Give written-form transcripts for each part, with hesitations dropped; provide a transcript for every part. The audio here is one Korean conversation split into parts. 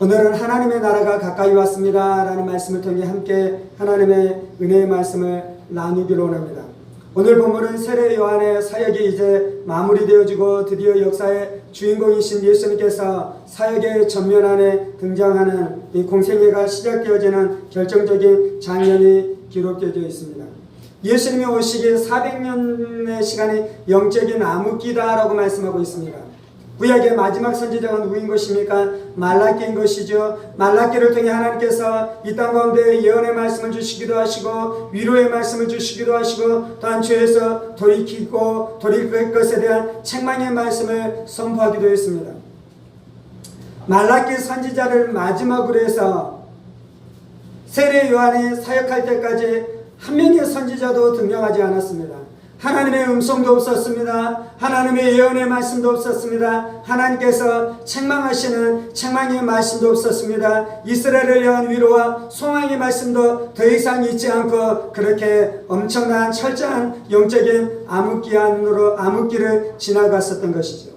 오늘은 하나님의 나라가 가까이 왔습니다 라는 말씀을 통해 함께 하나님의 은혜의 말씀을 나누기로 합니다. 오늘 본문은 세례 요한의 사역이 이제 마무리되어지고 드디어 역사의 주인공이신 예수님께서 사역의 전면안에 등장하는 이 공생애가 시작되어지는 결정적인 장면이 기록되어 있습니다. 예수님이 오시기 400년의 시간이 영적인 암흑기다라고 말씀하고 있습니다. 구약의 마지막 선지자가 누구인 것입니까? 말라기인 것이죠. 말라기를 통해 하나님께서 이 땅 가운데 예언의 말씀을 주시기도 하시고 위로의 말씀을 주시기도 하시고 또한 죄에서 돌이키고 돌이킬 것에 대한 책망의 말씀을 선포하기도 했습니다. 말라기 선지자를 마지막으로 해서 세례 요한이 사역할 때까지 한 명의 선지자도 등장하지 않았습니다. 하나님의 음성도 없었습니다. 하나님의 예언의 말씀도 없었습니다. 하나님께서 책망하시는 책망의 말씀도 없었습니다. 이스라엘을 향한 위로와 소망의 말씀도 더 이상 있지 않고 그렇게 엄청난 철저한 영적인 암흑기 안으로 암흑기를 지나갔었던 것이죠.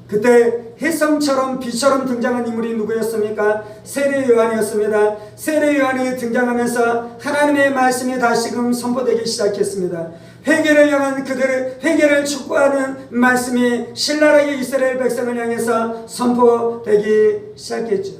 그때 혜성처럼 비처럼 등장한 인물이 누구였습니까? 세례 요한이었습니다. 세례 요한이 등장하면서 하나님의 말씀이 다시금 선포되기 시작했습니다. 회개를 향한 그들의 회개를 촉구하는 말씀이 신랄하게 이스라엘 백성을 향해서 선포되기 시작했죠.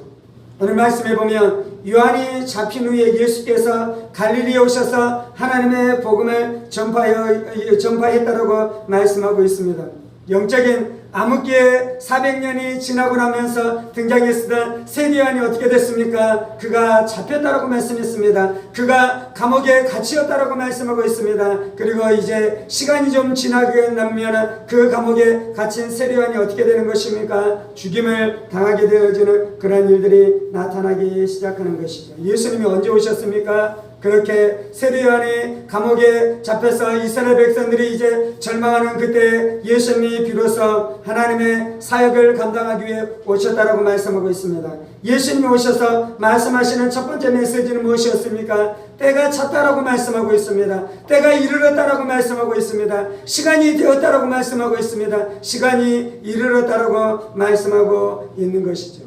오늘 말씀에 보면 요한이 잡힌 후에 예수께서 갈릴리에 오셔서 하나님의 복음을 전파했다라고 말씀하고 있습니다. 영적인 암흑기의 400년이 지나고 나면서 등장했던 세례 요한이 어떻게 됐습니까? 그가 잡혔다라고 말씀했습니다. 그가 감옥에 갇히었다라고 말씀하고 있습니다. 그리고 이제 시간이 좀 지나게 나면 그 감옥에 갇힌 세례 요한이 어떻게 되는 것입니까? 죽임을 당하게 되어지는 그런 일들이 나타나기 시작하는 것이죠. 예수님이 언제 오셨습니까? 그렇게 세례 요한이 감옥에 잡혀서 이스라엘 백성들이 이제 절망하는 그때 예수님이 비로소 하나님의 사역을 감당하기 위해 오셨다라고 말씀하고 있습니다. 예수님이 오셔서 말씀하시는 첫 번째 메시지는 무엇이었습니까? 때가 찼다라고 말씀하고 있습니다. 때가 이르렀다라고 말씀하고 있습니다. 시간이 되었다라고 말씀하고 있습니다. 시간이 이르렀다라고 말씀하고 있는 것이죠.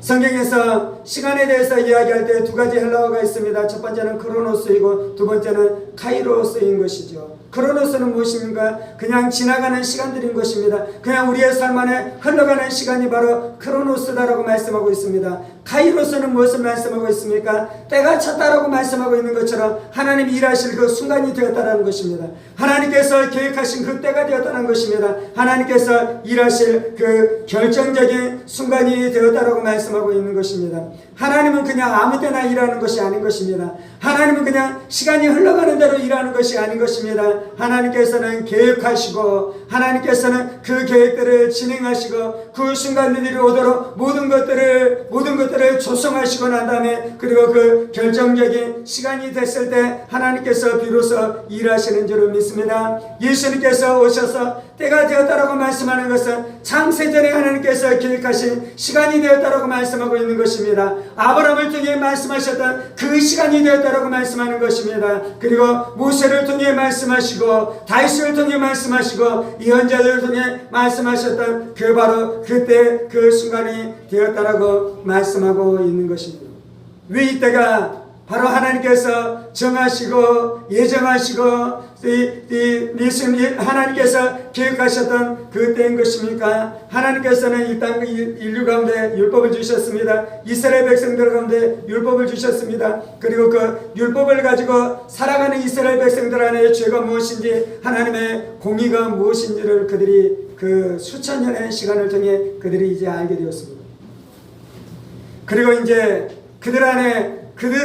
성경에서 시간에 대해서 이야기할 때 두 가지 헬라어가 있습니다. 첫 번째는 크로노스이고 두 번째는 카이로스인 것이죠. 크로노스는 무엇입니까? 그냥 지나가는 시간들인 것입니다. 그냥 우리의 삶 안에 흘러가는 시간이 바로 크로노스다라고 말씀하고 있습니다. 카이로스는 무엇을 말씀하고 있습니까? 때가 찼다라고 말씀하고 있는 것처럼 하나님이 일하실 그 순간이 되었다라는 것입니다. 하나님께서 계획하신 그 때가 되었다는 것입니다. 하나님께서 일하실 그 결정적인 순간이 되었다라고 말씀하고 있는 것입니다. 하나님은 그냥 아무 때나 일하는 것이 아닌 것입니다. 하나님은 그냥 시간이 흘러가는 대로 일하는 것이 아닌 것입니다. 하나님께서는 계획하시고 하나님께서는 그 계획들을 진행하시고 그 순간들이 오도록 모든 것들을 조성하시고 난 다음에 그리고 그 결정적인 시간이 됐을 때 하나님께서 비로소 일하시는 줄을 믿습니다. 예수님께서 오셔서 때가 되었다라고 말씀하는 것은 창세전에 하나님께서 계획하신 시간이 되었다라고 말씀하고 있는 것입니다. 아브라함을 통해 말씀하셨던 그 시간이 되었다라고 말씀하는 것입니다. 그리고 모세를 통해 말씀하시고 다윗을 통해 말씀하시고 예언자들을 통해 말씀하셨던 그 바로 그때 그 순간이 되었다라고 말씀하고 있는 것입니다. 왜 이때가 바로 하나님께서 정하시고 예정하시고 하나님께서 계획하셨던 그 때인 것입니까? 하나님께서는 이 땅 인류 가운데 율법을 주셨습니다. 이스라엘 백성들 가운데 율법을 주셨습니다. 그리고 그 율법을 가지고 살아가는 이스라엘 백성들 안에 죄가 무엇인지 하나님의 공의가 무엇인지를 그들이 그 수천 년의 시간을 통해 그들이 이제 알게 되었습니다. 그리고 이제 그들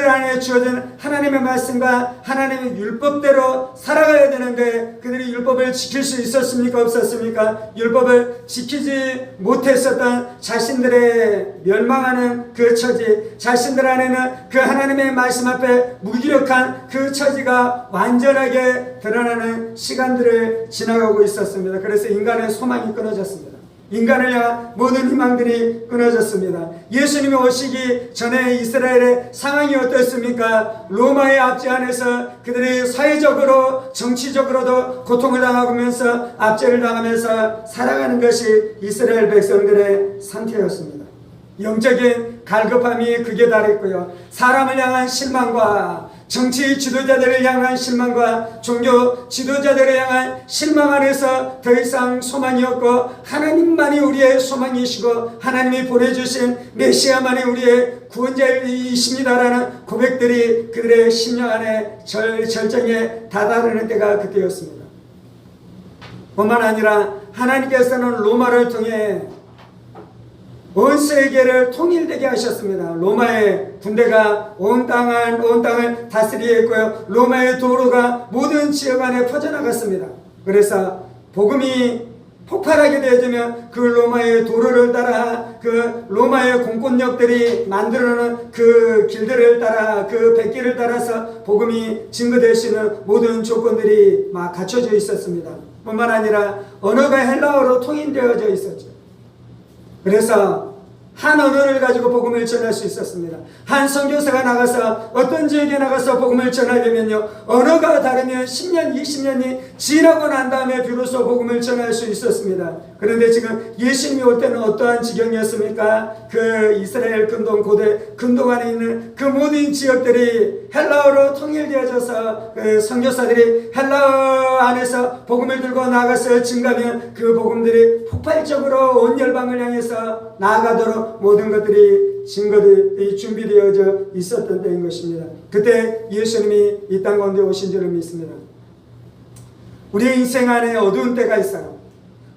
안에 주어진 하나님의 말씀과 하나님의 율법대로 살아가야 되는데 그들이 율법을 지킬 수 있었습니까? 없었습니까? 율법을 지키지 못했었던 자신들의 멸망하는 그 처지, 자신들 안에는 그 하나님의 말씀 앞에 무기력한 그 처지가 완전하게 드러나는 시간들을 지나가고 있었습니다. 그래서 인간의 소망이 끊어졌습니다. 인간을 향한 모든 희망들이 끊어졌습니다. 예수님이 오시기 전에 이스라엘의 상황이 어떻습니까? 로마의 압제 안에서 그들이 사회적으로 정치적으로도 고통을 당하면서 압제를 당하면서 살아가는 것이 이스라엘 백성들의 상태였습니다. 영적인 갈급함이 극에 달했고요. 사람을 향한 실망과 정치 지도자들을 향한 실망과 종교 지도자들을 향한 실망 안에서 더 이상 소망이 없고 하나님만이 우리의 소망이시고 하나님이 보내주신 메시아만이 우리의 구원자이십니다라는 고백들이 그들의 심령 안에 절정에 다다르는 때가 그때였습니다. 뿐만 아니라 하나님께서는 로마를 통해 온 세계를 통일되게 하셨습니다. 로마의 군대가 온 땅을 다스리게 했고요. 로마의 도로가 모든 지역 안에 퍼져나갔습니다. 그래서 복음이 폭발하게 되어지면 그 로마의 도로를 따라 그 로마의 공권력들이 만들어놓은 그 길들을 따라 그 백길을 따라서 복음이 증거될 수 있는 모든 조건들이 막 갖춰져 있었습니다. 뿐만 아니라 언어가 헬라어로 통일되어져 있었죠. 그래서 한 언어를 가지고 복음을 전할 수 있었습니다. 한 선교사가 나가서 어떤 지역에 나가서 복음을 전하려면요, 언어가 다르면 10년, 20년이 지나고 난 다음에 비로소 복음을 전할 수 있었습니다. 그런데 지금 예수님이 올 때는 어떠한 지경이었습니까? 그 이스라엘 근동, 고대 근동 안에 있는 그 모든 지역들이 헬라어로 통일되어져서 그 선교사들이 헬라어 안에서 복음을 들고 나가서 증가하면 그 복음들이 폭발적으로 온 열방을 향해서 나아가도록 모든 것들이 증거들이 준비되어져 있었던 때인 것입니다. 그때 예수님이 이 땅 가운데 오신 줄을 믿습니다. 우리의 인생 안에 어두운 때가 있어요.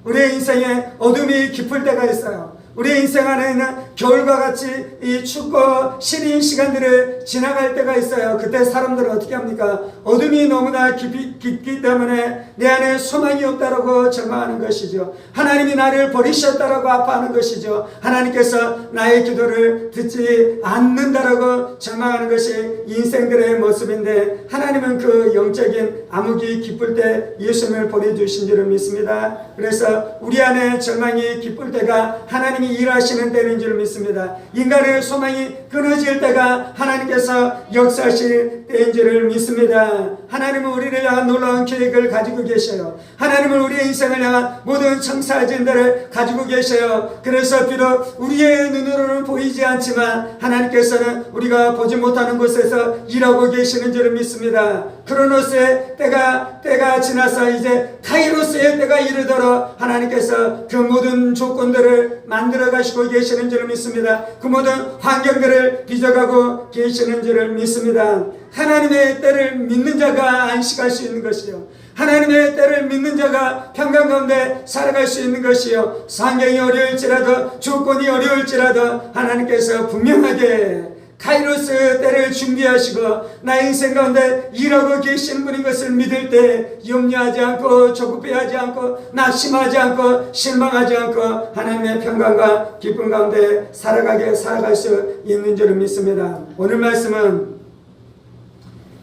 우리의 인생에 어둠이 깊을 때가 있어요. 우리의 인생 안에 있는 겨울과 같이 이 춥고 시린 시간들을 지나갈 때가 있어요. 그때 사람들은 어떻게 합니까? 어둠이 너무나 깊기 때문에 내 안에 소망이 없다라고 절망하는 것이죠. 하나님이 나를 버리셨다라고 아파하는 것이죠. 하나님께서 나의 기도를 듣지 않는다라고 절망하는 것이 인생들의 모습인데, 하나님은 그 영적인 암흑이 깊을 때 예수님을 보내주신 줄을 믿습니다. 그래서 우리 안에 절망이 깊을 때가 하나님이 일하시는 때인 줄 믿습니다. 인간의 소망이 끊어질 때가 하나님께서 역사하실 때인 줄을 믿습니다. 하나님은 우리를 향한 놀라운 계획을 가지고 계셔요. 하나님은 우리의 인생을 향한 모든 청사진들을 가지고 계셔요. 그래서 비록 우리의 눈으로는 보이지 않지만 하나님께서는 우리가 보지 못하는 곳에서 일하고 계시는 줄을 믿습니다. 크로노스의 때가 지나서 이제 카이로스의 때가 이르도록 하나님께서 그 모든 조건들을 만들어 가시고 계시는 줄을 믿습니다. 그 모든 환경들을 빚어가고 계시는 줄을 믿습니다. 하나님의 때를 믿는 자가 안식할 수 있는 것이요, 하나님의 때를 믿는 자가 평강 가운데 살아갈 수 있는 것이요, 환경이 어려울지라도 조건이 어려울지라도 하나님께서 분명하게 카이로스 때를 준비하시고 나의 인생 가운데 일하고 계시는 분인 것을 믿을 때 염려하지 않고 조급해하지 않고 낙심하지 않고 실망하지 않고 하나님의 평강과 기쁨 가운데 살아갈 수 있는 줄을 믿습니다. 오늘 말씀은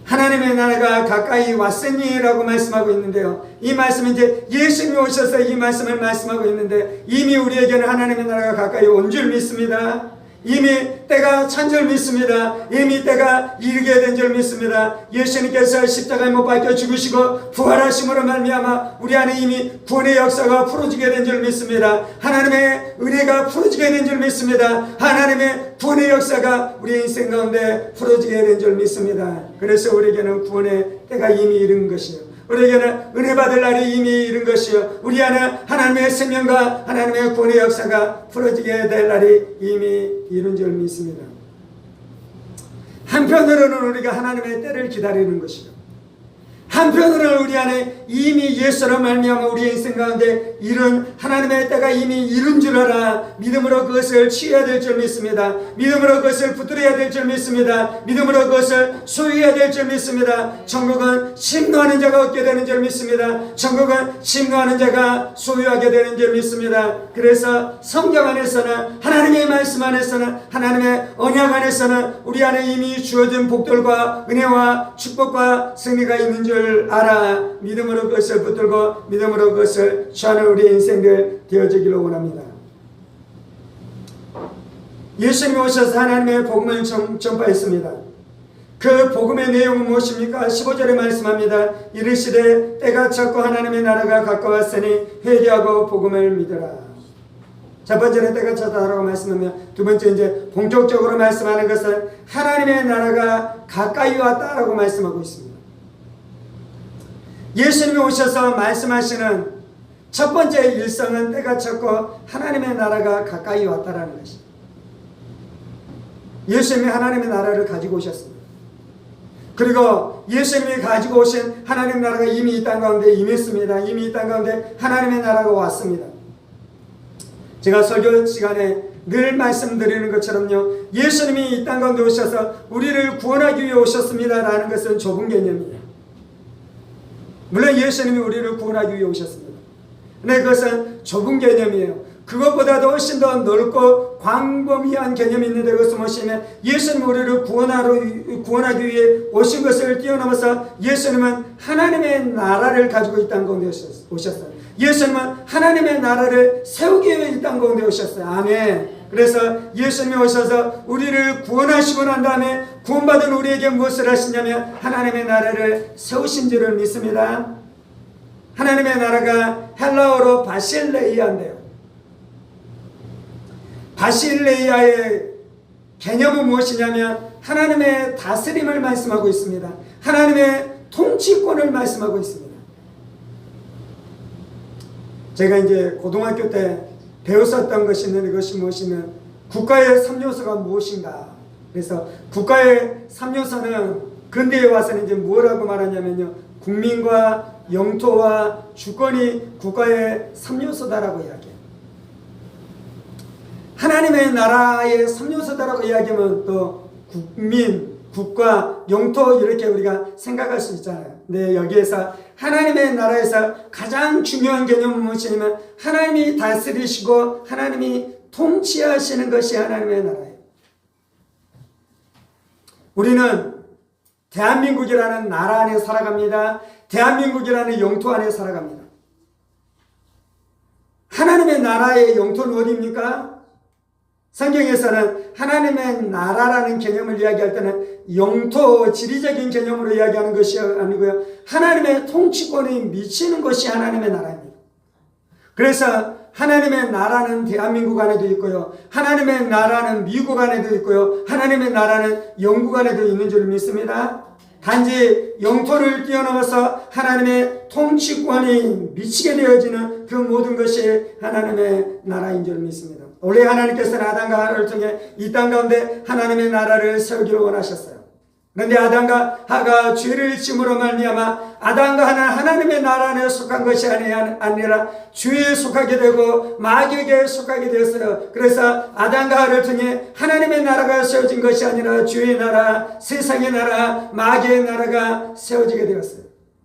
하나님의 나라가 가까이 왔으니라고 말씀하고 있는데요, 이 말씀은 이제 예수님이 오셔서 이 말씀을 말씀하고 있는데 이미 우리에게는 하나님의 나라가 가까이 온 줄 믿습니다. 이미 때가 찬 줄 믿습니다. 이미 때가 이르게 된 줄 믿습니다. 예수님께서 십자가에 못 박혀 죽으시고 부활하심으로 말미암아 우리 안에 이미 구원의 역사가 풀어지게 된 줄 믿습니다. 하나님의 은혜가 풀어지게 된 줄 믿습니다. 하나님의 구원의 역사가 우리의 인생 가운데 풀어지게 된 줄 믿습니다. 그래서 우리에게는 구원의 때가 이미 이른 것이요, 우리에게는 은혜 받을 날이 이미 이른 것이요, 우리 안에 하나님의 생명과 하나님의 구원의 역사가 풀어지게 될 날이 이미 이른 줄 믿습니다. 한편으로는 우리가 하나님의 때를 기다리는 것이요, 한편으로는 우리 안에 이미 예수로 말미암아 우리의 인생 가운데 이른 하나님의 때가 이미 이른 줄 알아 믿음으로 그것을 취해야 될 줄 믿습니다. 믿음으로 그것을 붙들어야 될 줄 믿습니다. 믿음으로 그것을 소유해야 될 줄 믿습니다. 천국은 심노하는 자가 얻게 되는 줄 믿습니다. 천국은 심노하는 자가 소유하게 되는 줄 믿습니다. 그래서 성경 안에서는, 하나님의 말씀 안에서는, 하나님의 언약 안에서는 우리 안에 이미 주어진 복들과 은혜와 축복과 승리가 있는 줄 알아 믿음으로 그것을 붙들고 믿음으로 그것을 취하는 우리의 인생들 되어지기를 원합니다. 예수님이 오셔서 하나님의 복음을 전파했습니다. 그 복음의 내용은 무엇입니까? 15절에 말씀합니다. 이르시되 때가 찼고 하나님의 나라가 가까웠으니 회개하고 복음을 믿으라. 첫 번째는 때가 찼다라고 말씀하며, 두 번째 이제 본격적으로 말씀하는 것은 하나님의 나라가 가까이 왔다라고 말씀하고 있습니다. 예수님이 오셔서 말씀하시는 첫 번째 일성은 때가 찼고 하나님의 나라가 가까이 왔다라는 것입니다. 예수님이 하나님의 나라를 가지고 오셨습니다. 그리고 예수님이 가지고 오신 하나님의 나라가 이미 이 땅 가운데 임했습니다. 이미 이 땅 가운데 하나님의 나라가 왔습니다. 제가 설교 시간에 늘 말씀드리는 것처럼요, 예수님이 이 땅 가운데 오셔서 우리를 구원하기 위해 오셨습니다라는 것은 좁은 개념이에요. 물론 예수님이 우리를 구원하기 위해 오셨습니다. 근데 그것은 좁은 개념이에요. 그것보다도 훨씬 더 넓고 광범위한 개념이 있는데, 그것은 무엇이냐면 예수님은 우리를 구원하기 위해 오신 것을 뛰어넘어서 예수님은 하나님의 나라를 가지고 이 땅 가운데 오셨어요. 예수님은 하나님의 나라를 세우기 위해 이 땅 가운데 오셨어요. 아멘. 그래서 예수님이 오셔서 우리를 구원하시고 난 다음에 구원받은 우리에게 무엇을 하시냐면 하나님의 나라를 세우신 줄을 믿습니다. 하나님의 나라가 헬라어로 바실레이아인데요, 바실레이아의 개념은 무엇이냐면 하나님의 다스림을 말씀하고 있습니다. 하나님의 통치권을 말씀하고 있습니다. 제가 이제 고등학교 때 배웠었던 것이 있는데, 그것이 무엇이냐면 국가의 3요소가 무엇인가. 그래서 국가의 3요소는 근대에 와서는 이제 뭐라고 말하냐면요, 국민과 영토와 주권이 국가의 3요소다라고 이야기해요. 하나님의 나라의 3요소다라고 이야기하면 또 국민, 국가, 영토 이렇게 우리가 생각할 수 있잖아요. 근데 여기에서 하나님의 나라에서 가장 중요한 개념은 무엇이냐면 하나님이 다스리시고 하나님이 통치하시는 것이 하나님의 나라예요. 우리는 대한민국이라는 나라 안에 살아갑니다. 대한민국이라는 영토 안에 살아갑니다. 하나님의 나라의 영토는 어디입니까? 성경에서는 하나님의 나라라는 개념을 이야기할 때는 영토, 지리적인 개념으로 이야기하는 것이 아니고요, 하나님의 통치권이 미치는 것이 하나님의 나라입니다. 그래서 하나님의 나라는 대한민국 안에도 있고요, 하나님의 나라는 미국 안에도 있고요, 하나님의 나라는 영국 안에도 있는 줄 믿습니다. 단지 영토를 뛰어넘어서 하나님의 통치권이 미치게 되어지는 그 모든 것이 하나님의 나라인 줄 믿습니다. 원래 하나님께서는 아담과 하와를 통해 이 땅 가운데 하나님의 나라를 세우기를 원하셨어요. 그런데 아담과 하와가 죄를 지음으로 말미암아 아담과 하와는 하나님의 나라 안에 속한 것이 아니라 죄에 속하게 되고 마귀에게 속하게 되었어요. 그래서 아담과 하와를 통해 하나님의 나라가 세워진 것이 아니라 죄의 나라, 세상의 나라, 마귀의 나라가 세워지게 되었어요.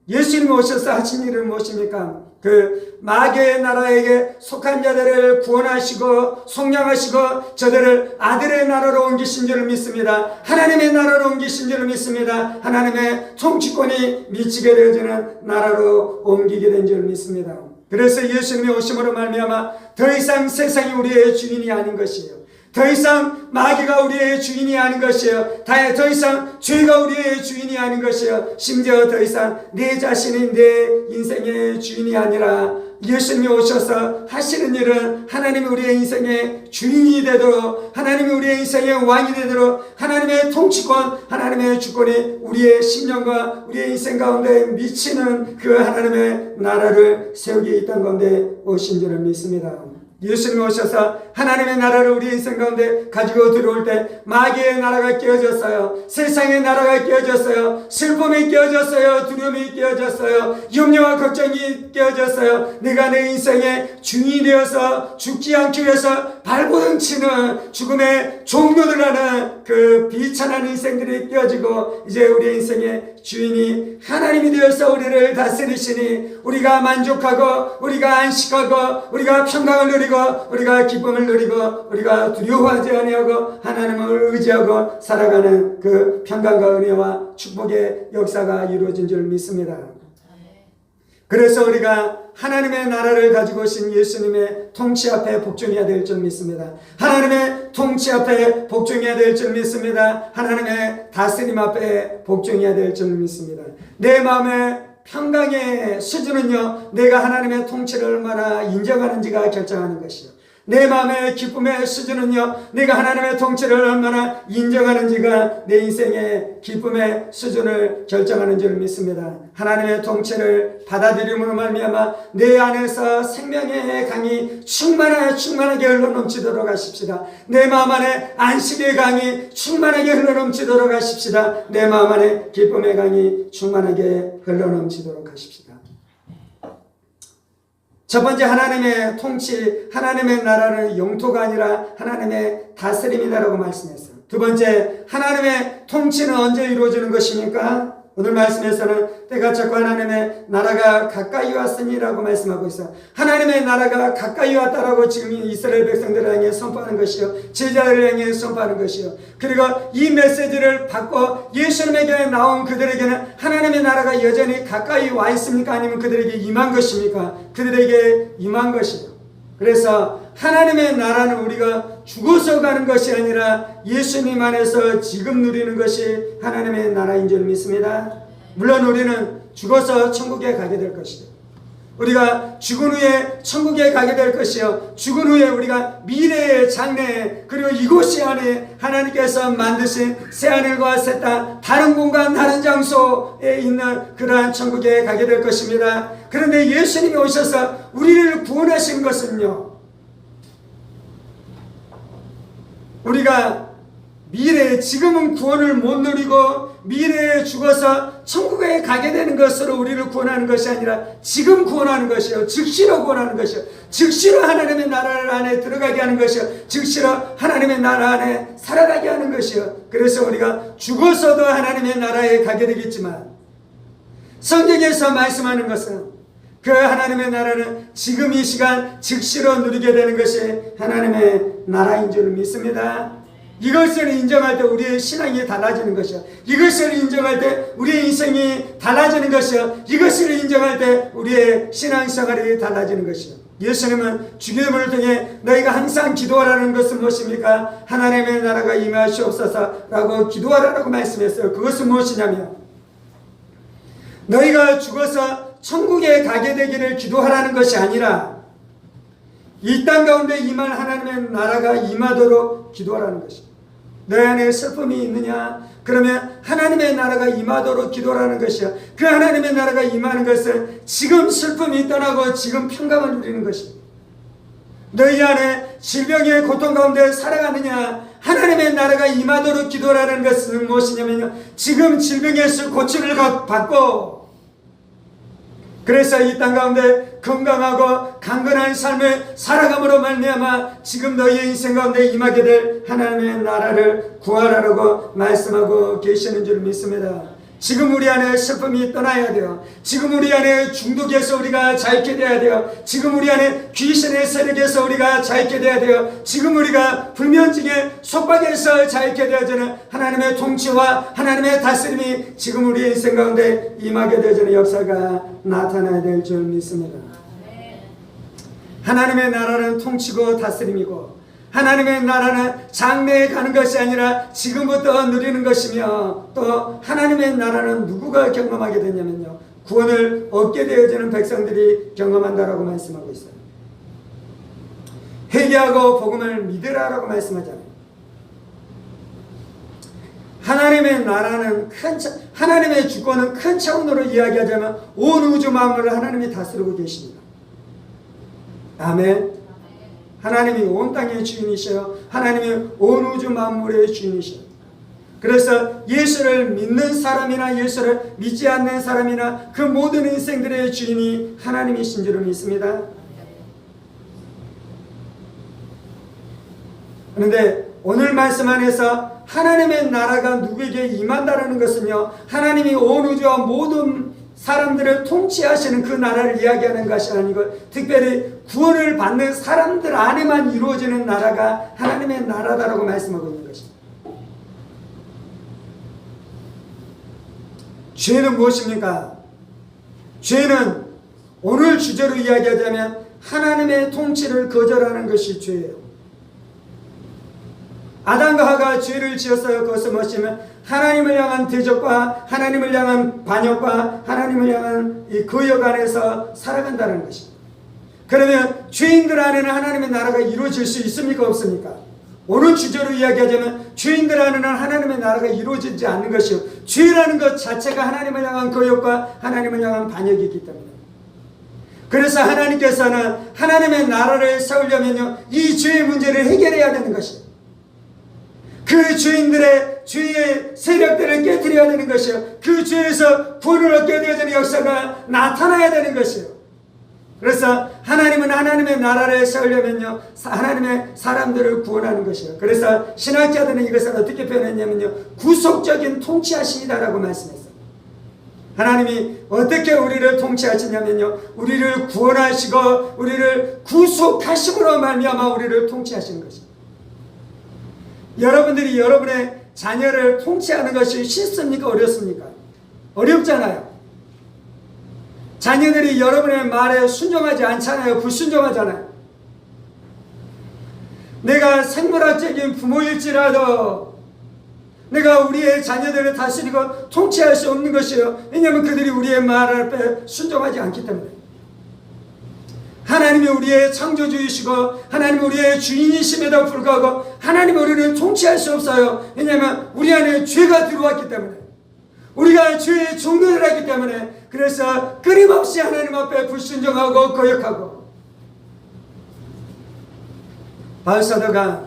예수님이 오셔서 하신 일은 무엇입니까? 그 마귀의 나라에게 속한 자들을 구원하시고 속량하시고 저들을 아들의 나라로 옮기신 줄을 믿습니다. 하나님의 나라로 옮기신 줄을 믿습니다. 하나님의 통치권이 미치게 되어지는 나라로 옮기게 된 줄을 믿습니다. 그래서 예수님이 오심으로 말미암아 더 이상 세상이 우리의 주인이 아닌 것이에요. 더 이상 마귀가 우리의 주인이 아닌 것이에요. 더 이상 죄가 우리의 주인이 아닌 것이에요. 심지어 더 이상 내 자신이 내 인생의 주인이 아니라 예수님이 오셔서 하시는 일은 하나님이 우리의 인생의 주인이 되도록, 하나님이 우리의 인생의 왕이 되도록 하나님의 통치권, 하나님의 주권이 우리의 심령과 우리의 인생 가운데 미치는 그 하나님의 나라를 세우기 이 땅 가운데 오신 줄을 믿습니다. 예수님이 오셔서 하나님의 나라를 우리 인생 가운데 가지고 들어올 때 마귀의 나라가 깨어졌어요. 세상의 나라가 깨어졌어요. 슬픔이 깨어졌어요. 두려움이 깨어졌어요. 염려와 걱정이 깨어졌어요. 내가 내 인생의 주인이 되어서 죽지 않기 위해서 발버둥치는 죽음의 종로들하는 그 비천한 인생들이 깨어지고 이제 우리 인생의 주인이 하나님이 되어서 우리를 다스리시니 우리가 만족하고 우리가 안식하고 우리가 평강을 누리고 우리가 기쁨을 누리고 우리가 두려워하지 아니하고 하나님을 의지하고 살아가는 그 평강과 은혜와 축복의 역사가 이루어진 줄 믿습니다. 그래서 우리가 하나님의 나라를 가지고 오신 예수님의 통치 앞에 복종해야 될 줄 믿습니다. 하나님의 통치 앞에 복종해야 될 줄 믿습니다. 하나님의 다스림 앞에 복종해야 될 줄 믿습니다. 내 마음의 평강의 수준은요, 내가 하나님의 통치를 얼마나 인정하는지가 결정하는 것이요. 내 마음의 기쁨의 수준은요, 내가 하나님의 통치를 얼마나 인정하는지가 내 인생의 기쁨의 수준을 결정하는 줄 믿습니다. 하나님의 통치를 받아들임으로 말미암아 내 안에서 생명의 강이 충만하게 흘러넘치도록 하십시다. 내 마음 안에 안식의 강이 충만하게 흘러넘치도록 하십시다. 내 마음 안에 기쁨의 강이 충만하게 흘러넘치도록 하십시다. 첫 번째, 하나님의 통치, 하나님의 나라는 영토가 아니라 하나님의 다스림이다라고 말씀했어요. 두 번째, 하나님의 통치는 언제 이루어지는 것입니까? 오늘 말씀에서는 때가 찼고 하나님의 나라가 가까이 왔으니라고 말씀하고 있어요. 하나님의 나라가 가까이 왔다라고 지금 이스라엘 백성들을 향해 선포하는 것이요, 제자들을 향해 선포하는 것이요, 그리고 이 메시지를 받고 예수님에게 나온 그들에게는 하나님의 나라가 여전히 가까이 와 있습니까? 아니면 그들에게 임한 것입니까? 그들에게 임한 것이요. 그래서 하나님의 나라는 우리가 죽어서 가는 것이 아니라 예수님 안에서 지금 누리는 것이 하나님의 나라인 줄 믿습니다. 물론 우리는 죽어서 천국에 가게 될 것이요, 우리가 죽은 후에 천국에 가게 될 것이요, 죽은 후에 우리가 미래의 장래, 그리고 이곳이 안에 하나님께서 만드신 새하늘과 새 땅, 다른 공간, 다른 장소에 있는 그러한 천국에 가게 될 것입니다. 그런데 예수님이 오셔서 우리를 구원하신 것은요, 우리가 미래에, 지금은 구원을 못 누리고 미래에 죽어서 천국에 가게 되는 것으로 우리를 구원하는 것이 아니라 지금 구원하는 것이요, 즉시로 구원하는 것이요, 즉시로 하나님의 나라 안에 들어가게 하는 것이요, 즉시로 하나님의 나라 안에 살아가게 하는 것이요. 그래서 우리가 죽어서도 하나님의 나라에 가게 되겠지만, 성경에서 말씀하는 것은 그 하나님의 나라는 지금 이 시간 즉시로 누리게 되는 것이 하나님의 나라인 줄 믿습니다. 이것을 인정할 때 우리의 신앙이 달라지는 것이요, 이것을 인정할 때 우리의 인생이 달라지는 것이요, 이것을 인정할 때 우리의 신앙생활이 달라지는 것이요. 예수님은 죽임을 통해 너희가 항상 기도하라는 것은 무엇입니까? 하나님의 나라가 임하시옵소서라고 기도하라고 말씀했어요. 그것은 무엇이냐면, 너희가 죽어서 천국에 가게 되기를 기도하라는 것이 아니라 이 땅 가운데 임할 하나님의 나라가 임하도록 기도하라는 것입니다. 너희 안에 슬픔이 있느냐? 그러면 하나님의 나라가 임하도록 기도하라는 것이야. 그 하나님의 나라가 임하는 것은 지금 슬픔이 떠나고 지금 평강을 누리는 것입니다. 너희 안에 질병의 고통 가운데 살아가느냐? 하나님의 나라가 임하도록 기도하라는 것은 무엇이냐면요, 지금 질병에서 고침을 받고, 그래서 이 땅 가운데 건강하고 강건한 삶을 살아감으로 말미암아 지금 너희의 인생 가운데 임하게 될 하나님의 나라를 구하라고 말씀하고 계시는 줄 믿습니다. 지금 우리 안에 슬픔이 떠나야 돼요. 지금 우리 안에 중독에서 우리가 자유케 돼야 돼요. 지금 우리 안에 귀신의 세력에서 우리가 자유케 돼야 돼요. 지금 우리가 불면증의 속박에서 자유케 되어지는 하나님의 통치와 하나님의 다스림이 지금 우리의 인생 가운데 임하게 되어지는 역사가 나타나야 될 줄 믿습니다. 하나님의 나라는 통치고 다스림이고, 하나님의 나라는 장래에 가는 것이 아니라 지금부터 누리는 것이며, 또 하나님의 나라는 누구가 경험하게 되냐면요, 구원을 얻게 되어지는 백성들이 경험한다라고 말씀하고 있어요. 회개하고 복음을 믿으라라고 말씀하잖아요. 하나님의 나라는 하나님의 주권은 큰 차원으로 이야기하자면 온 우주 만물을 하나님이 다스리고 계십니다. 아멘. 하나님이 온 땅의 주인이셔요. 하나님이 온 우주 만물의 주인이셔요. 그래서 예수를 믿는 사람이나 예수를 믿지 않는 사람이나 그 모든 인생들의 주인이 하나님이신 줄 믿습니다. 그런데 오늘 말씀 안에서 하나님의 나라가 누구에게 임한다는 것은요, 하나님이 온 우주와 모든 사람들을 통치하시는 그 나라를 이야기하는 것이 아니고, 특별히 구원을 받는 사람들 안에만 이루어지는 나라가 하나님의 나라다라고 말씀하고 있는 것입니다. 죄는 무엇입니까? 죄는 오늘 주제로 이야기하자면 하나님의 통치를 거절하는 것이 죄예요. 아담과 하가 죄를 지었어요. 그것은 무엇이냐면 하나님을 향한 대적과 하나님을 향한 반역과 하나님을 향한 이 거역 안에서 살아간다는 것입니다. 그러면 죄인들 안에는 하나님의 나라가 이루어질 수 있습니까? 없습니까? 오늘 주제로 이야기하자면 죄인들 안에는 하나님의 나라가 이루어지지 않는 것이요, 죄라는 것 자체가 하나님을 향한 거역과 하나님을 향한 반역이기 때문에, 그래서 하나님께서는 하나님의 나라를 세우려면요, 이 죄의 문제를 해결해야 되는 것이요, 그 죄인들의 죄의 세력들을 깨뜨려야 되는 것이요, 그 죄에서 구원을 얻게 되어지는 역사가 나타나야 되는 것이요. 그래서 하나님은 하나님의 나라를 세우려면요, 하나님의 사람들을 구원하는 것이요. 그래서 신학자들은 이것을 어떻게 표현했냐면요, 구속적인 통치하심이다라고 말씀했어요. 하나님이 어떻게 우리를 통치하시냐면요, 우리를 구원하시고 우리를 구속하심으로 말미암아 우리를 통치하시는 것입니다. 여러분들이 여러분의 자녀를 통치하는 것이 쉽습니까? 어렵습니까? 어렵잖아요. 자녀들이 여러분의 말에 순종하지 않잖아요. 불순종하잖아요. 내가 생물학적인 부모일지라도 내가 우리의 자녀들을 다스리고 통치할 수 없는 것이에요. 왜냐하면 그들이 우리의 말 앞에 순종하지 않기 때문에. 하나님이 우리의 창조주이시고 하나님이 우리의 주인이심에도 불구하고 하나님이 우리를 통치할 수 없어요. 왜냐하면 우리 안에 죄가 들어왔기 때문에, 우리가 죄의 종노를 하기 때문에. 그래서 끊임없이 하나님 앞에 불순종하고 거역하고, 바울사도가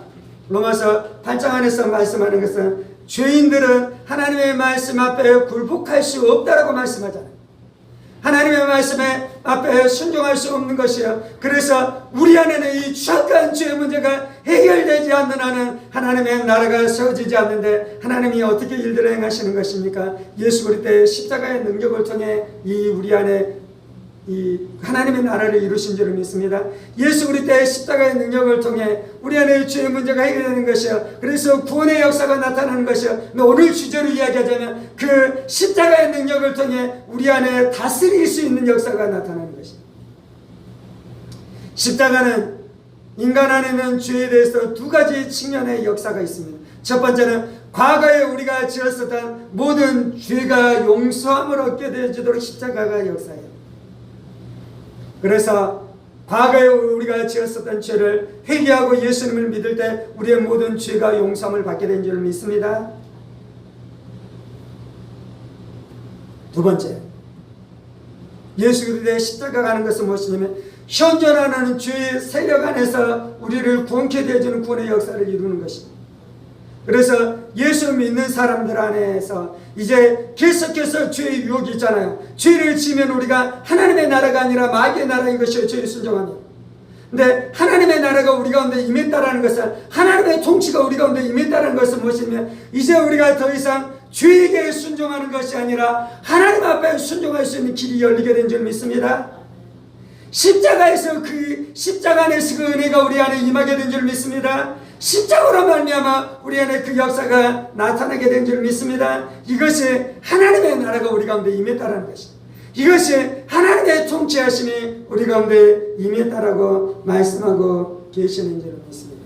로마서 8장 안에서 말씀하는 것은 죄인들은 하나님의 말씀 앞에 굴복할 수 없다라고 말씀하잖아요. 하나님의 말씀에 앞에 순종할 수 없는 것이요, 그래서 우리 안에는 이 추악한 죄의 문제가 해결되지 않는 한은 하나님의 나라가 세워지지 않는데, 하나님이 어떻게 일들을 행하시는 것입니까? 예수 그리스도의 십자가의 능력을 통해 이 우리 안에 이 하나님의 나라를 이루신 줄을 믿습니다. 예수 그리스도의 십자가의 능력을 통해 우리 안에 죄의 문제가 해결되는 것이요, 그래서 구원의 역사가 나타나는 것이요. 오늘 주제로 이야기하자면 그 십자가의 능력을 통해 우리 안에 다스릴 수 있는 역사가 나타나는 것입니다. 십자가는 인간 안에는 죄에 대해서 두 가지 측면의 역사가 있습니다. 첫 번째는 과거에 우리가 지었었던 모든 죄가 용서함을 얻게 되어지도록 십자가가 역사예요. 그래서 과거에 우리가 지었었던 죄를 회개하고 예수님을 믿을 때 우리의 모든 죄가 용서함을 받게 된 줄 믿습니다. 두 번째, 예수 그리스도의 십자가 가는 것은 무엇이냐면 현존하는 죄의 세력 안에서 우리를 구원케 되어주는 구원의 역사를 이루는 것입니다. 그래서 예수 믿는 사람들 안에서 이제 계속해서 죄의 유혹이 있잖아요. 죄를 지으면 우리가 하나님의 나라가 아니라 마귀의 나라인 것이에요. 죄를 순종하면. 근데 하나님의 나라가 우리 가운데 임했다라는 것은, 하나님의 통치가 우리 가운데 임했다는 것은 무엇이냐면 이제 우리가 더 이상 죄에게 순종하는 것이 아니라 하나님 앞에 순종할 수 있는 길이 열리게 된 줄 믿습니다. 십자가에서 그 십자가 안에서 그 은혜가 우리 안에 임하게 된 줄 믿습니다. 십자가로 말미암아 우리 안에 그 역사가 나타나게 된 줄 믿습니다. 이것이 하나님의 나라가 우리 가운데 임했다라는 것입니다. 이것이 하나님의 통치하심이 우리 가운데 임했다라고 말씀하고 계시는 줄 믿습니다.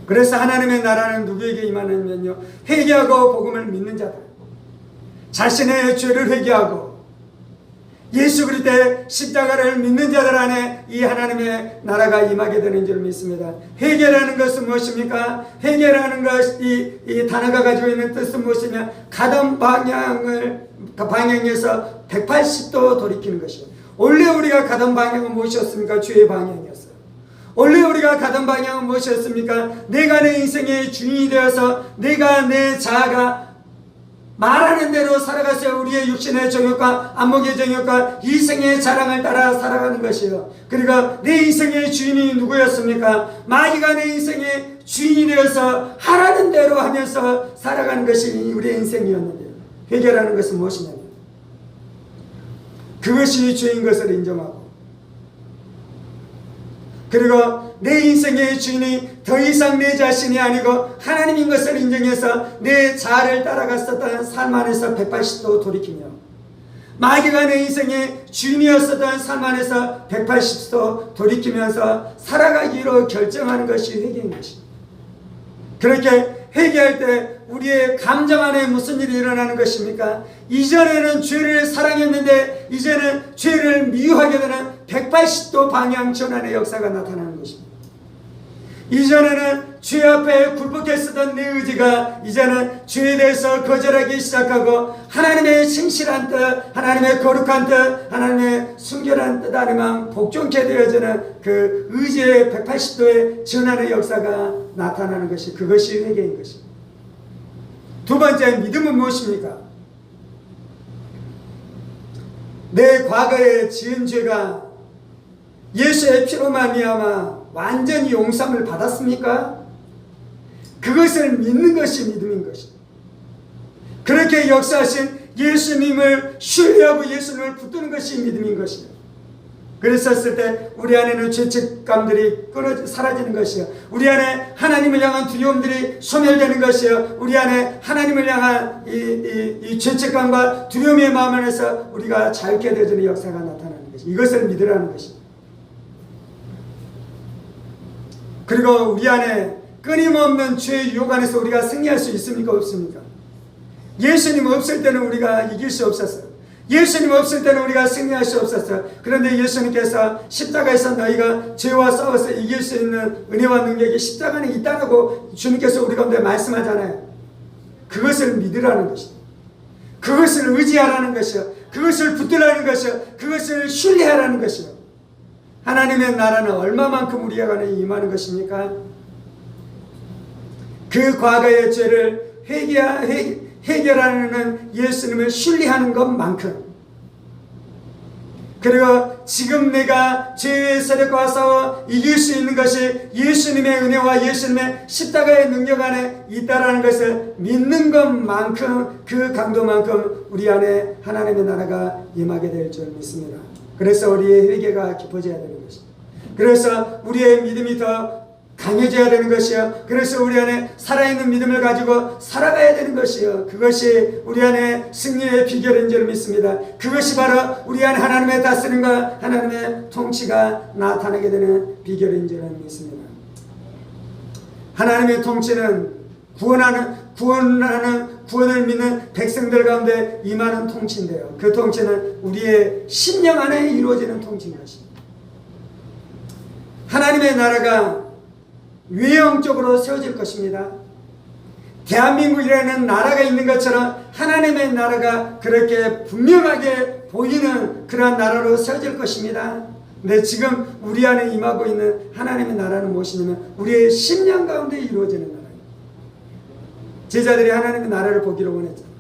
그래서 하나님의 나라는 누구에게 임하냐면요, 회개하고 복음을 믿는 자들, 자신의 죄를 회개하고 예수 그리스도의 십자가를 믿는 자들 안에 이 하나님의 나라가 임하게 되는 줄 믿습니다. 회개라는 것은 무엇입니까? 회개라는 것이 이 단어가 가지고 있는 뜻은 무엇이냐? 가던 방향에서 180도 돌이키는 것이요. 원래 우리가 가던 방향은 무엇이었습니까? 죄의 방향이었어요. 원래 우리가 가던 방향은 무엇이었습니까? 내가 내 인생의 주인이 되어서 내가 내 자아가 말하는 대로 살아가서 우리의 육신의 정욕과 안목의 정욕과 이생의 자랑을 따라 살아가는 것이요. 그리고 내 인생의 주인이 누구였습니까? 마귀가 내 인생의 주인이 되어서 하라는 대로 하면서 살아가는 것이 우리의 인생이었는데요. 회개라는 것은 무엇이냐면 그것이 죄인 것을 인정하고, 그리고 내 인생의 주인이 더 이상 내 자신이 아니고 하나님인 것을 인정해서 내 자아를 따라갔었던 삶 안에서 180도 돌이키며, 마귀가 내 인생의 주인이었었던 삶 안에서 180도 돌이키면서 살아가기로 결정하는 것이 회개인 것입니다. 그렇게 회개할 때 우리의 감정 안에 무슨 일이 일어나는 것입니까? 이전에는 죄를 사랑했는데 이제는 죄를 미워하게 되는 180도 방향 전환의 역사가 나타나는 것입니다. 이전에는 죄 앞에 굴복해 쓰던 내 의지가 이제는 죄에 대해서 거절하기 시작하고 하나님의 신실한 뜻, 하나님의 거룩한 뜻, 하나님의 순결한 뜻 안에만 복종케 되어지는 그 의지의 180도의 전환의 역사가 나타나는 것이, 그것이 회개인 것입니다. 두 번째, 믿음은 무엇입니까? 내 과거에 지은 죄가 예수의 피로 말미암아 완전히 용서함을 받았습니까? 그것을 믿는 것이 믿음인 것입니다. 그렇게 역사하신 예수님을 신뢰하고 예수님을 붙드는 것이 믿음인 것입니다. 그랬었을 때 우리 안에는 죄책감들이 사라지는 것이요, 우리 안에 하나님을 향한 두려움들이 소멸되는 것이요, 우리 안에 하나님을 향한 이 죄책감과 두려움의 마음 안에서 우리가 자유케 되어지는 역사가 나타나는 것이, 이것을 믿으라는 것입니다. 그리고 우리 안에 끊임없는 죄의 유혹 안에서 우리가 승리할 수 있습니까? 없습니까? 예수님 없을 때는 우리가 이길 수 없었어요. 예수님 없을 때는 우리가 승리할 수 없었어요. 그런데 예수님께서 십자가에서 너희가 죄와 싸워서 이길 수 있는 은혜와 능력이 십자가에 있다고 주님께서 우리 가운데 말씀하잖아요. 그것을 믿으라는 것이요, 그것을 의지하라는 것이요, 그것을 붙들라는 것이요, 그것을 신뢰하라는 것이요. 하나님의 나라는 얼마만큼 우리 안에 임하는 것입니까? 그 과거의 죄를 해결하는 예수님을 신뢰하는 것만큼, 그리고 지금 내가 죄의 세력과 싸워 이길 수 있는 것이 예수님의 은혜와 예수님의 십자가의 능력 안에 있다라는 것을 믿는 것만큼, 그 강도만큼 우리 안에 하나님의 나라가 임하게 될 줄 믿습니다. 그래서 우리의 회개가 깊어져야 되는 것입니다. 그래서 우리의 믿음이 더 강해져야 되는 것이요, 그래서 우리 안에 살아있는 믿음을 가지고 살아가야 되는 것이요, 그것이 우리 안에 승리의 비결인 줄 믿습니다. 그것이 바로 우리 안에 하나님의 다스림과 하나님의 통치가 나타나게 되는 비결인 줄 믿습니다. 하나님의 통치는 구원을 믿는 백성들 가운데 임하는 통치인데요, 그 통치는 우리의 심령 안에 이루어지는 통치인 것입니다. 하나님의 나라가 외형적으로 세워질 것입니다. 대한민국이라는 나라가 있는 것처럼 하나님의 나라가 그렇게 분명하게 보이는 그러한 나라로 세워질 것입니다. 근데 지금 우리 안에 임하고 있는 하나님의 나라는 무엇이냐면 우리의 심령 가운데 이루어지는 나라입니다. 제자들이 하나님의 나라를 보기를 원했잖아요.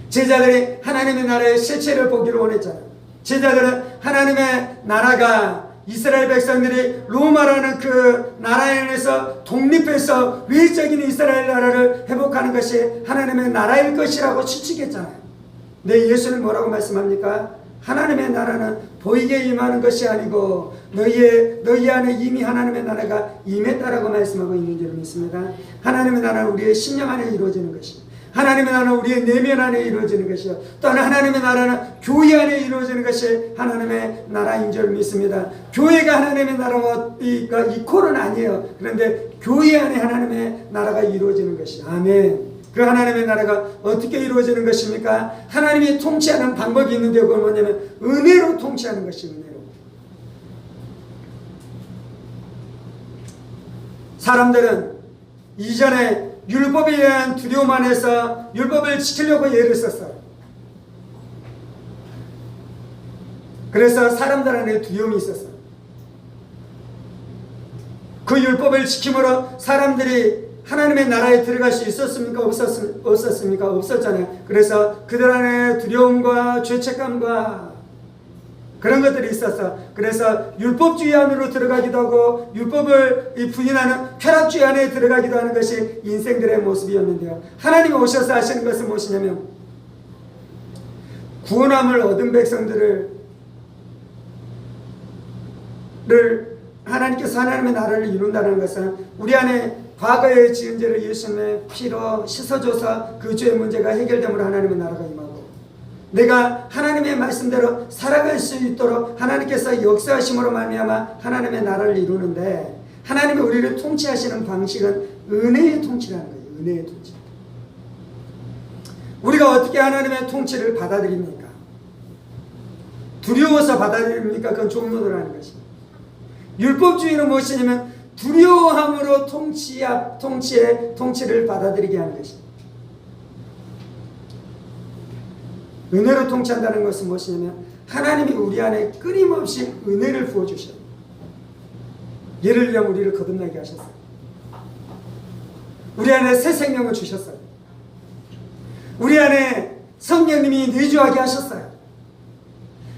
제자들이 하나님의 나라의 실체를 보기를 원했잖아요. 제자들은 하나님의 나라가, 이스라엘 백성들이 로마라는 그 나라에 의해서 독립해서 외적인 이스라엘 나라를 회복하는 것이 하나님의 나라일 것이라고 추측했잖아요. 근데 예수는 뭐라고 말씀합니까? 하나님의 나라는 보이게 임하는 것이 아니고 너희 안에 이미 하나님의 나라가 임했다라고 말씀하고 있는 줄 믿습니다. 하나님의 나라는 우리의 심령 안에 이루어지는 것입니다. 하나님의 나라는 우리의 내면 안에 이루어지는 것이요, 또한 하나님의 나라는 교회 안에 이루어지는 것이 하나님의 나라인 줄 믿습니다. 교회가 하나님의 나라와 이퀄은 아니에요. 그런데 교회 안에 하나님의 나라가 이루어지는 것이, 아멘. 그 하나님의 나라가 어떻게 이루어지는 것입니까? 하나님이 통치하는 방법이 있는데 그건 뭐냐면 은혜로 통치하는 것이, 은혜로. 사람들은 이전에 율법에 대한 두려움 안에서 율법을 지키려고 애를 썼어요. 그래서 사람들 안에 두려움이 있었어요. 그 율법을 지킴으로 사람들이 하나님의 나라에 들어갈 수 있었습니까? 없었습니까? 없었잖아요. 그래서 그들 안에 두려움과 죄책감과 그런 것들이 있었어. 그래서 율법주의 안으로 들어가기도 하고 율법을 부인하는 쾌락주의 안에 들어가기도 하는 것이 인생들의 모습이었는데요, 하나님이 오셔서 하시는 것은 무엇이냐면 구원함을 얻은 백성들을 하나님께서 하나님의 나라를 이룬다는 것은 우리 안에 과거의 지은 죄를 예수님의 피로 씻어줘서 그 죄의 문제가 해결됨으로 하나님의 나라가 임하고, 내가 하나님의 말씀대로 살아갈 수 있도록 하나님께서 역사하심으로 말미암아 하나님의 나라를 이루는데, 하나님이 우리를 통치하시는 방식은 은혜의 통치라는 거예요. 은혜의 통치. 우리가 어떻게 하나님의 통치를 받아들입니까? 두려워서 받아들입니까? 그건 종로라는 것입니다. 율법주의는 무엇이냐면 두려워함으로 통치를 받아들이게 하는 것입니다. 은혜로 통치한다는 것은 무엇이냐면 하나님이 우리 안에 끊임없이 은혜를 부어주셔요. 예를 위하여 우리를 거듭나게 하셨어요. 우리 안에 새 생명을 주셨어요. 우리 안에 성령님이 내주하게 하셨어요.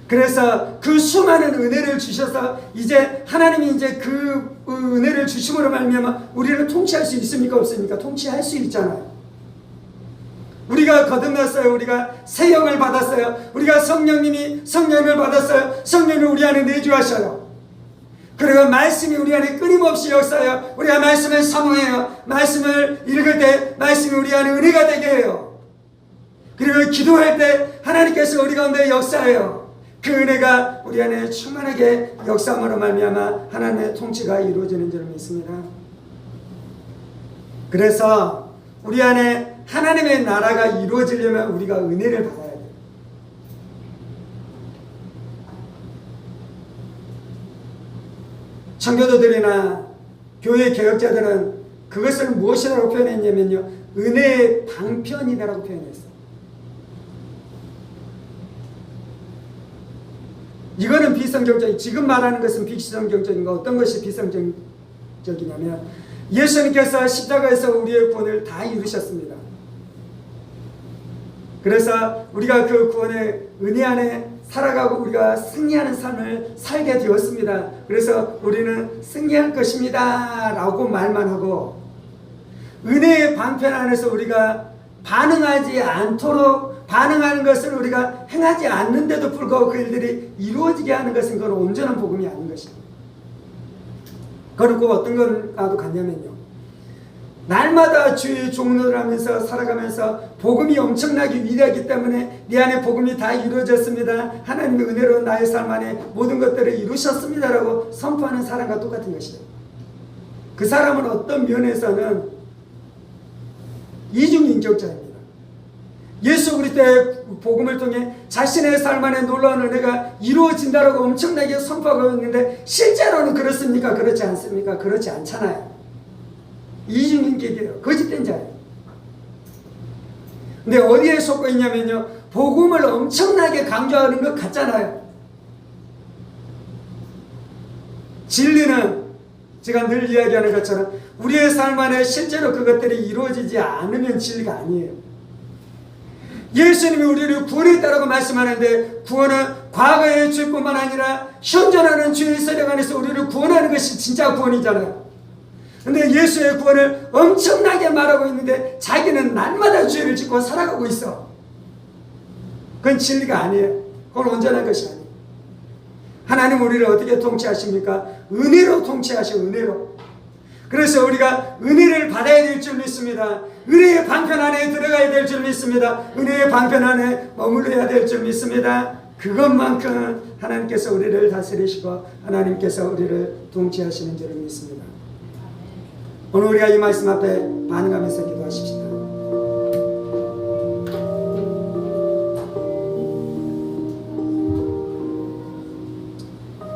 그래서 그 수많은 은혜를 주셔서 이제 하나님이 이제 그 은혜를 주심으로 말미암아 우리를 통치할 수 있습니까? 없습니까? 통치할 수 있잖아요. 우리가 거듭났어요. 우리가 새 영을 받았어요. 우리가 성령님을 받았어요. 성령이 우리 안에 내주하셔요. 그리고 말씀이 우리 안에 끊임없이 역사해요. 우리가 말씀을 사모해요. 말씀을 읽을 때 말씀이 우리 안에 은혜가 되게 해요. 그리고 기도할 때 하나님께서 우리 가운데 역사해요. 그 은혜가 우리 안에 충만하게 역사함으로 말미암아 하나님의 통치가 이루어지는 줄 믿습니다. 그래서 우리 안에 하나님의 나라가 이루어지려면 우리가 은혜를 받아야 돼요. 청교도들이나 교회 개혁자들은 그것을 무엇이라고 표현했냐면요, 은혜의 방편이라고 표현했어요. 이거는 비성경적인, 지금 말하는 것은 비성경적인 거, 어떤 것이 비성경적이냐면 예수님께서 십자가에서 우리의 구원을 다 이루셨습니다. 그래서 우리가 그 구원의 은혜 안에 살아가고 우리가 승리하는 삶을 살게 되었습니다. 그래서 우리는 승리할 것입니다 라고 말만 하고, 은혜의 방편 안에서 우리가 반응하지 않도록, 반응하는 것을 우리가 행하지 않는데도 불구하고 그 일들이 이루어지게 하는 것은 그건 온전한 복음이 아닌 것입니다. 그건 꼭 어떤 거라도 같냐면요, 날마다 주의 종로를 하면서 살아가면서 복음이 엄청나게 위대하기 때문에 네 안에 복음이 다 이루어졌습니다, 하나님의 은혜로 나의 삶 안에 모든 것들을 이루셨습니다 라고 선포하는 사람과 똑같은 것이죠. 그 사람은 어떤 면에서는 이중인격자입니다. 예수 그리스도의 복음을 통해 자신의 삶 안에 놀라운 은혜가 이루어진다라고 엄청나게 선포하고 있는데 실제로는 그렇습니까? 그렇지 않습니까? 그렇지 않잖아요. 이중인격이에요. 거짓된 자예요. 근데 어디에 속고 있냐면요, 복음을 엄청나게 강조하는 것 같잖아요. 진리는 제가 늘 이야기하는 것처럼 우리의 삶 안에 실제로 그것들이 이루어지지 않으면 진리가 아니에요. 예수님이 우리를 구원했다라고 말씀하는데, 구원은 과거의 죄뿐만 아니라 현존하는 주의 세력 안에서 우리를 구원하는 것이 진짜 구원이잖아요. 근데 예수의 구원을 엄청나게 말하고 있는데 자기는 날마다 죄를 짓고 살아가고 있어. 그건 진리가 아니에요. 그건 온전한 것이 아니에요. 하나님 우리를 어떻게 통치하십니까? 은혜로 통치하셔. 은혜로. 그래서 우리가 은혜를 받아야 될 줄 믿습니다. 은혜의 방편 안에 들어가야 될 줄 믿습니다. 은혜의 방편 안에 머물러야 될 줄 믿습니다. 그것만큼 하나님께서 우리를 다스리시고 하나님께서 우리를 통치하시는 줄 믿습니다. 오늘 우리가 이 말씀 앞에 반응하면서 기도하십시다.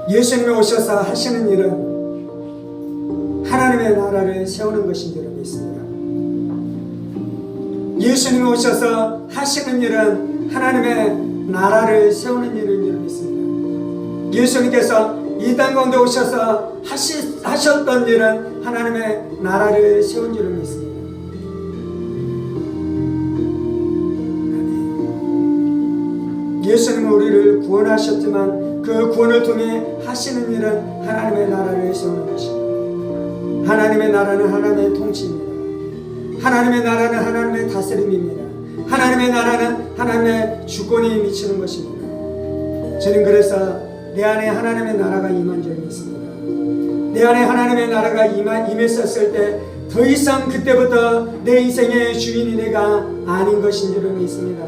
예수님이 오셔서 하시는 일은 하나님의 나라를 세우는 것인 줄 믿습니다. 예수님이 오셔서 하시는 일은 하나님의 나라를 세우는 일인 줄 믿습니다. 예수님께서 이 땅 가운데 오셔서 하셨던 일은 하나님의 나라를 세운 줄을 믿습니다. 예수님은 우리를 구원하셨지만 그 구원을 통해 하시는 일은 하나님의 나라를 세우는 것입니다. 하나님의 나라는 하나님의 통치입니다. 하나님의 나라는 하나님의 다스림입니다. 하나님의 나라는 하나님의 주권이 미치는 것입니다. 저는 그래서 내 안에 하나님의 나라가 임한 줄 믿습니다. 내 안에 하나님의 나라가 임했었을 때 더 이상 그때부터 내 인생의 주인이 내가 아닌 것인 줄 믿습니다.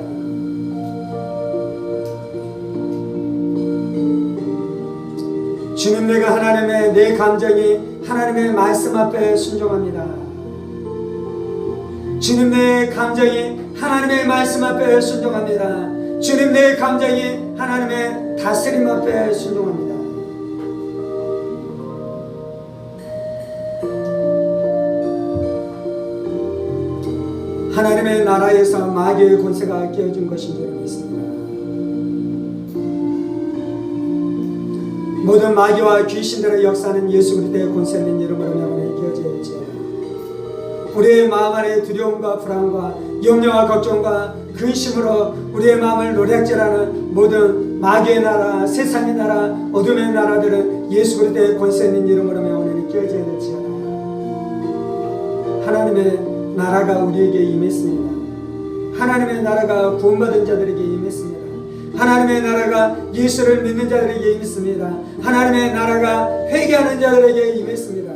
주님, 내가 하나님의 내 감정이 하나님의 말씀 앞에 순종합니다. 주님, 내 감정이 하나님의 말씀 앞에 순종합니다. 주님, 내 감정이 하나님의 다스림 앞에 순종합니다. 하나님의 나라에서 마귀의 권세가 깨어진 것인 줄 믿습니다. 모든 마귀와 귀신들의 역사는 예수 그리스도의 권세 있는 이름으로 명하여 깨어질지어다. 우리의 마음 안에 두려움과 불안과 염려와 걱정과 근심으로 우리의 마음을 노략질하는 모든 마귀의 나라, 세상의 나라, 어둠의 나라들은 예수 그리스도의 권세 있는 이름으로 명하여 깨어져야 될지어다. 하나님의 나라가 우리에게 임했습니다. 하나님의 나라가 구원받은 자들에게 임했습니다. 하나님의 나라가 예수를 믿는 자들에게 임했습니다. 하나님의 나라가 회개하는 자들에게 임했습니다.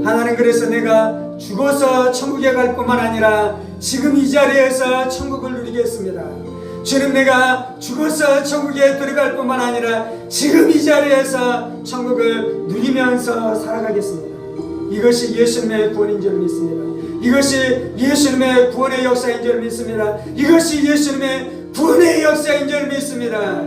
하나님, 그래서 내가 죽어서 천국에 갈 뿐만 아니라 지금 이 자리에서 천국을 누리겠습니다. 주님, 내가 죽어서 천국에 들어갈 뿐만 아니라 지금 이 자리에서 천국을 누리면서 살아가겠습니다. 이것이 예수님의 구원인 줄 믿습니다. 이것이 예수님의 구원의 역사인 줄 믿습니다. 이것이 예수님의 구원의 역사인 줄 믿습니다.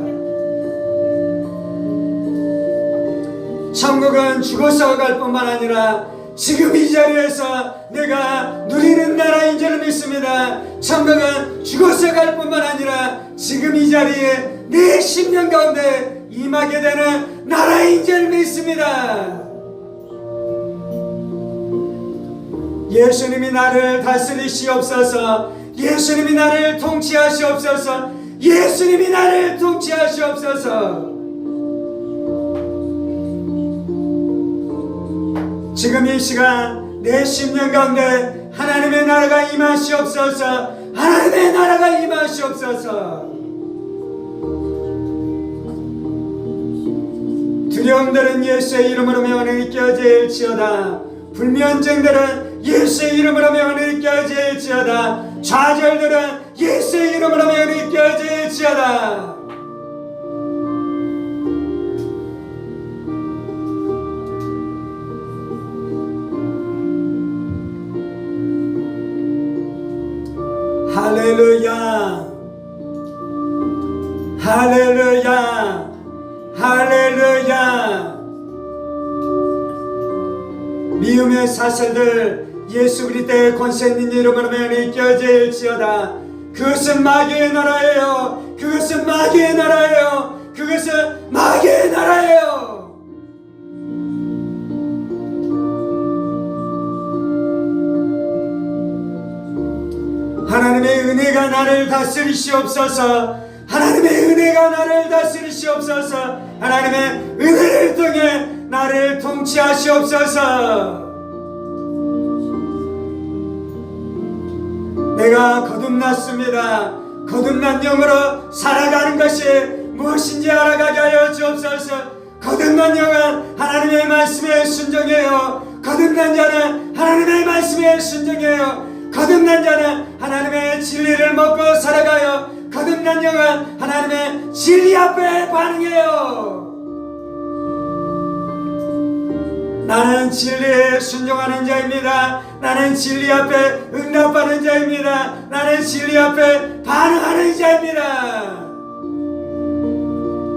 천국은 죽어서 갈 뿐만 아니라 지금 이 자리에서 내가 누리는 나라인 줄 믿습니다. 천국은 죽어서 갈 뿐만 아니라 지금 이 자리에 내 심령 가운데 임하게 되는 나라인 줄 믿습니다. 예수님이 나를 다스리시옵소서. 예수님이 나를 통치하시옵소서. 예수님이 나를 통치하시옵소서. 지금 이 시간 내 심령 가운데 하나님의 나라가 임하시옵소서. 하나님의 나라가 임하시옵소서. 두려움들은 예수의 이름으로 명하여 깨어질지어다. 불면증들은 예수의 이름으로 명하여 깨어질지어다. 좌절들은 예수의 이름으로 명하여 깨어질지어다. 할렐루야, 할렐루야, 할렐루야. 미움의 사슬들 예수 그리스도의 권세 있는 이름으로 명하여 깨어질지어다. 그것은 마귀의 나라예요. 그것은 마귀의 나라예요. 그것은 마귀의 나라예요. 하나님의 은혜가 나를 다스리시옵소서. 하나님의 은혜가 나를 다스리시옵소서. 하나님의 은혜를 통해 나를 통치하시옵소서. 내가 거듭났습니다. 거듭난 영으로 살아가는 것이 무엇인지 알아가게 하여 주옵소서. 거듭난 영은 하나님의 말씀에 순종해요. 거듭난 자는 하나님의 말씀에 순종해요. 거듭난 자는 하나님의 진리를 먹고 살아가요. 거듭난 영은 하나님의 진리 앞에 반응해요. 나는 진리에 순종하는 자입니다. 나는 진리 앞에 응답하는 자입니다. 나는 진리 앞에 반응하는 자입니다.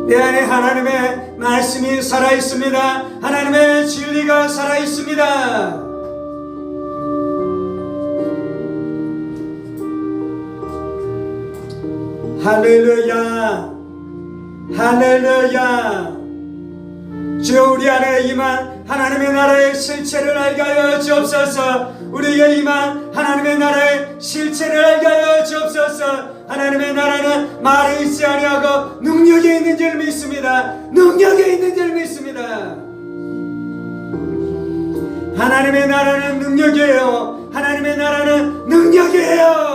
내 안에 하나님의 말씀이 살아있습니다. 하나님의 진리가 살아있습니다. 할렐루야, 할렐루야. 주여, 우리 안에 임한 하나님의 나라의 실체를 알게 하여 주옵소서. 우리에게 임한 하나님의 나라의 실체를 알게 하여 주옵소서. 하나님의 나라는 말에 있지 아니하고 능력이 있는 줄 믿습니다. 능력이 있는 줄 믿습니다. 하나님의 나라는 능력이에요. 하나님의 나라는 능력이에요.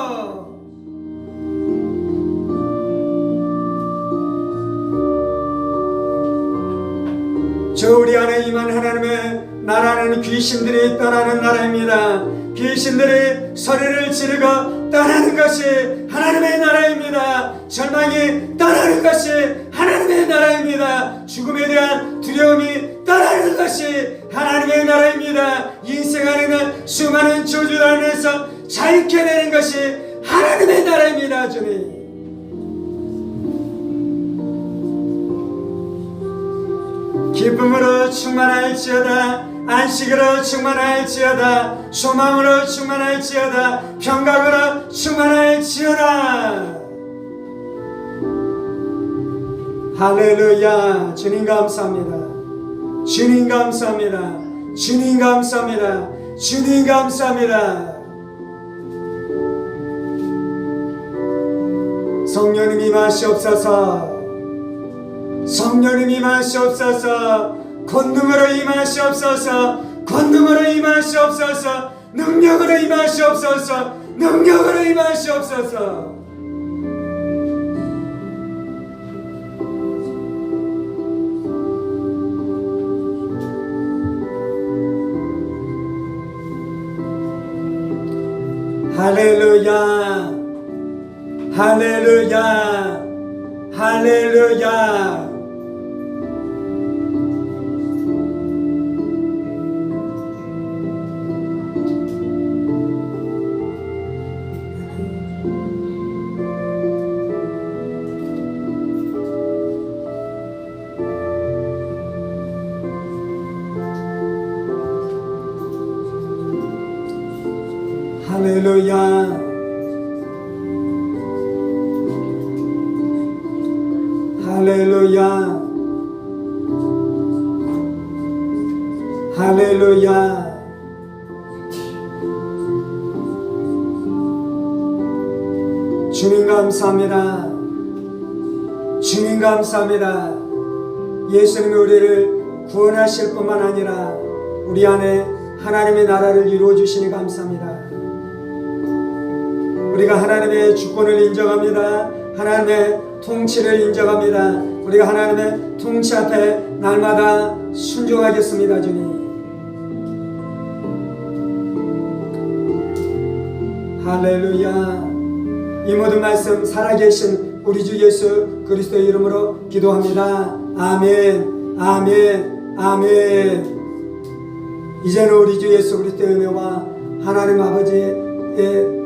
저 우리 안에 임한 하나님의 나라는 귀신들이 떠나는 나라입니다. 귀신들이 소리를 지르고 떠나는 것이 하나님의 나라입니다. 절망이 떠나는 것이 하나님의 나라입니다. 죽음에 대한 두려움이 떠나는 것이 하나님의 나라입니다. 인생 안에는 수많은 저주 안에서 자유케 되는 것이 하나님의 나라입니다. 주님, 기쁨으로 충만할지어다. 안식으로 충만할지어다. 소망으로 충만할지어다. 평강으로 충만할지어다. 할렐루야. 주님 감사합니다. 주님 감사합니다. 주님 감사합니다. 주님 감사합니다. 성령님 임하시옵소서. 성령님 임하시옵소서. 권능으로 임하시옵소서. 권능으로 임하시옵소서. 능력으로 임하시옵소서. 능력으로 임하시옵소서. 할렐루야. 할렐루야. 할렐루야. 할렐루야. 할렐루야. 할렐루야. 주님 감사합니다. 주님 감사합니다. 예수님이 우리를 구원하실 뿐만 아니라 우리 안에 하나님의 나라를 이루어 주시니 감사합니다. 우리가 하나님의 주권을 인정합니다. 하나님의 통치를 인정합니다. 우리가 하나님의 통치 앞에 날마다 순종하겠습니다. 주님. 할렐루야. 이 모든 말씀 살아계신 우리 주 예수 그리스도의 이름으로 기도합니다. 아멘. 아멘. 아멘. 이제는 우리 주 예수 그리스도의 은혜와 하나님 아버지의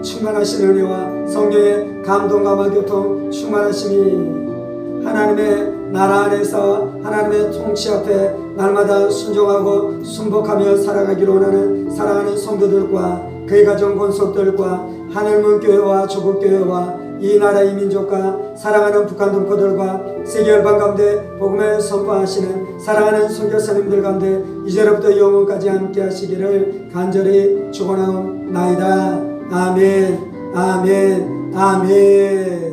충만하신 은혜와 성령의 감동과 교통 충만하심이 하나님의 나라 안에서 하나님의 통치 앞에 날마다 순종하고 순복하며 살아가기로 원하는 사랑하는 성도들과 그의 가정 권속들과 하늘문교회와 조국교회와 이 나라 이 민족과 사랑하는 북한 동포들과 세계 열방 가운데 복음을 선포하시는 사랑하는 선교사님들 가운데 이제로부터 영원까지 함께 하시기를 간절히 축원하옵나이다. 아멘. 아멘. 아멘.